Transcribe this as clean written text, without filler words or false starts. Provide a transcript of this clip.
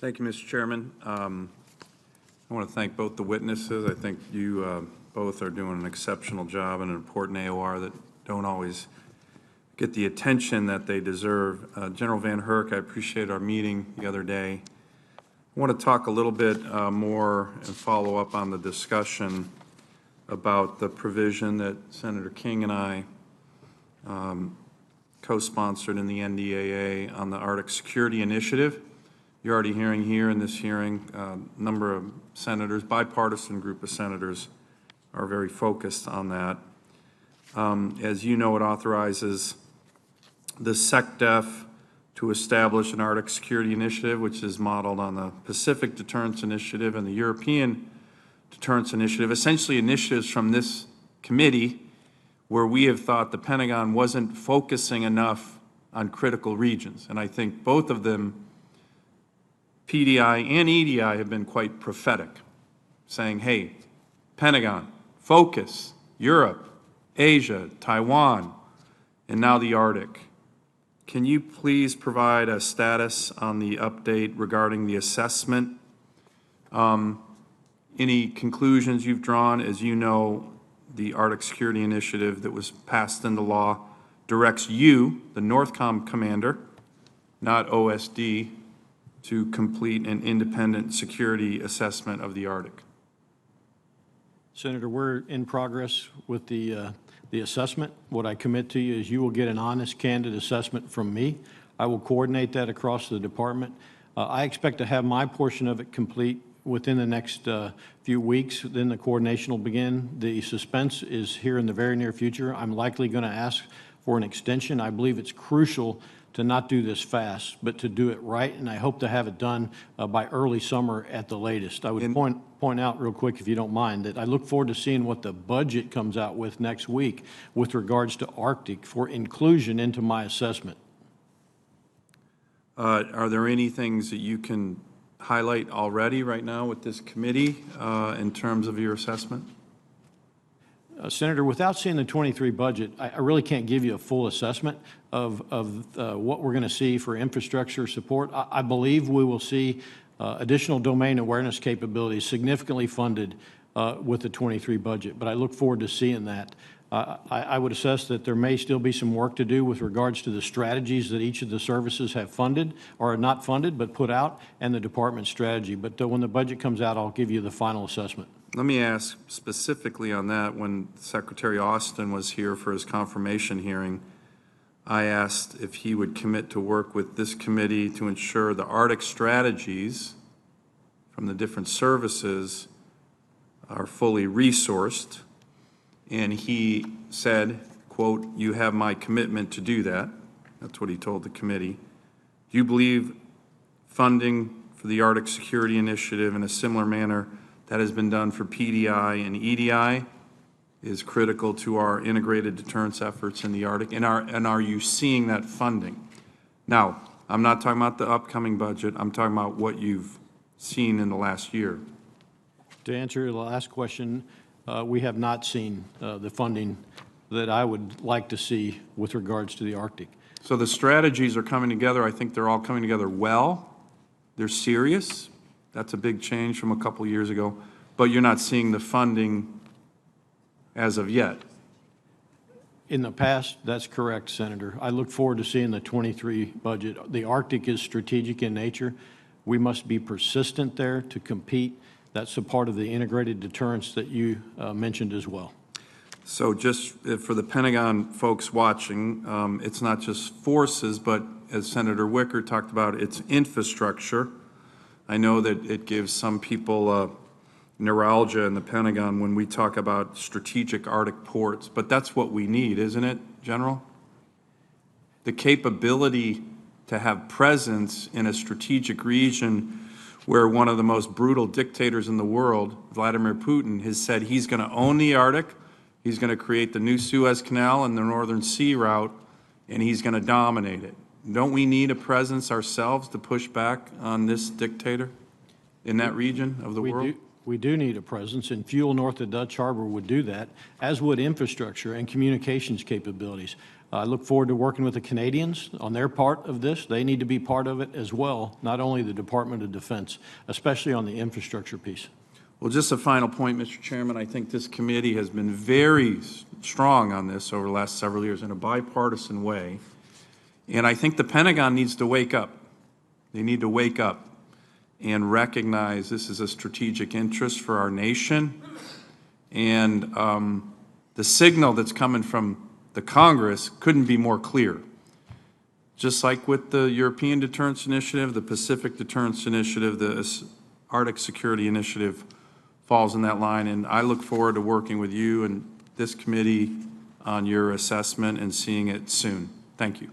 Thank you, Mr. Chairman. I want to thank both the witnesses. I think you both are doing an exceptional job and an important AOR that don't always get the attention that they deserve. General Van Herk, I appreciate our meeting the other day. I want to talk a little bit more and follow up on the discussion about the provision that Senator King and I co-sponsored in the NDAA on the Arctic Security Initiative. You're already hearing here in this hearing, a number of senators, bipartisan group of senators, are very focused on that. As you know, it authorizes the SecDef to establish an Arctic Security Initiative, which is modeled on the Pacific Deterrence Initiative and the European Deterrence Initiative, essentially initiatives from this committee where we have thought the Pentagon wasn't focusing enough on critical regions. And I think both of them, PDI and EDI, have been quite prophetic, saying, hey, Pentagon, focus, Europe, Asia, Taiwan, and now the Arctic. Can you please provide a status on the update regarding the assessment? Any conclusions you've drawn? As you know, the Arctic Security Initiative that was passed into law directs you, the NORTHCOM commander, not OSD, to complete an independent security assessment of the Arctic. Senator, we're in progress with the assessment. What I commit to you is you will get an honest, candid assessment from me. I will coordinate that across the department. I expect to have my portion of it complete within the next few weeks. Then the coordination will begin. The suspense is here in the very near future. I'm likely going to ask for an extension. I believe it's crucial to not do this fast, but to do it right, and I hope to have it done by early summer at the latest. I would point out real quick, if you don't mind, that I look forward to seeing what the budget comes out with next week with regards to Arctic for inclusion into my assessment. Are there any things that you can highlight already right now with this committee in terms of your assessment? Senator, without seeing the 23 budget, I really can't give you a full assessment of what we're going to see for infrastructure support. I believe we will see additional domain awareness capabilities significantly funded with the 23 budget, but I look forward to seeing that. I would assess that there may still be some work to do with regards to the strategies that each of the services have funded, or not funded, but put out, and the department's strategy. But when the budget comes out, I'll give you the final assessment. Let me ask specifically on that. When Secretary Austin was here for his confirmation hearing, I asked if he would commit to work with this committee to ensure the Arctic strategies from the different services are fully resourced. And he said, quote, "You have my commitment to do that." That's what he told the committee. Do you believe funding for the Arctic Security Initiative in a similar manner that has been done for PDI and EDI is critical to our integrated deterrence efforts in the Arctic? And are you seeing that funding? Now, I'm not talking about the upcoming budget. I'm talking about what you've seen in the last year. To answer the last question, we have not seen the funding that I would like to see with regards to the Arctic. So the strategies are coming together. I think they're all coming together well. They're serious. That's a big change from a couple of years ago. But you're not seeing the funding as of yet. In the past, that's correct, Senator. I look forward to seeing the 23 budget. The Arctic is strategic in nature. We must be persistent there to compete. That's a part of the integrated deterrence that you mentioned as well. So just for the Pentagon folks watching, it's not just forces, but as Senator Wicker talked about, it's infrastructure. I know that it gives some people neuralgia in the Pentagon when we talk about strategic Arctic ports, but that's what we need, isn't it, General? The capability to have presence in a strategic region where one of the most brutal dictators in the world, Vladimir Putin, has said he's going to own the Arctic, he's going to create the new Suez Canal and the Northern Sea route, and he's going to dominate it. Don't we need a presence ourselves to push back on this dictator in that region of the world? We do need a presence, and fuel north of Dutch Harbor would do that, as would infrastructure and communications capabilities. I look forward to working with the Canadians on their part of this. They need to be part of it as well, not only the Department of Defense, especially on the infrastructure piece. Well, just a final point, Mr. Chairman. I think this committee has been very strong on this over the last several years in a bipartisan way. And I think the Pentagon needs to wake up. They need to wake up and recognize this is a strategic interest for our nation. And the signal that's coming from the Congress couldn't be more clear. Just like with the European Deterrence Initiative, the Pacific Deterrence Initiative, the Arctic Security Initiative falls in that line. And I look forward to working with you and this committee on your assessment and seeing it soon. Thank you.